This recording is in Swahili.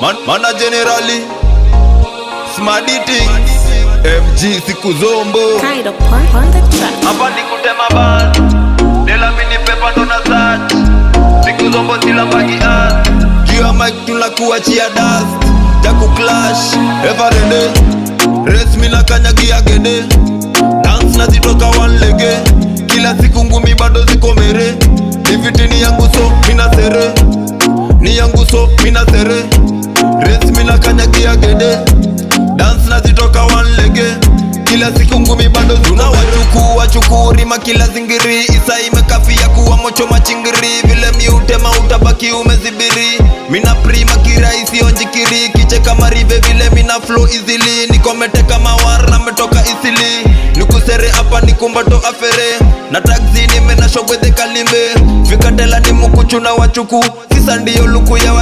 Mana generali Smart eating MG siku zombo Kind of part on the track. hapa ni kutema bad Dela mini pepa ndo na search siku zombo sila mbagi art juu ya mic tunakuachia dust Jaku clash every day Race mina kanyagia gede Dance na zitoka one lege Kila siku ngumi bado ziko mere Diviti ni yangu so mina sere Ni yangu so mina sere Race mina kanyagia gede Dance na zitoka one lege Kila siku ngumi bado zuna wachukuri makila zingiri Isa imekafia kuwa mocho machingiri Vile miutema utabaki umezibiri Mina prima kiraisi onjikiri Kicheka marive vile mina flow easily Nikomete kama war na metoka isili Nikusere hapa nikumbato afere Na taxi nime na shogweze kalimbe Fikatela ni mukuchu na wachuku Sisa ndiyo luku ya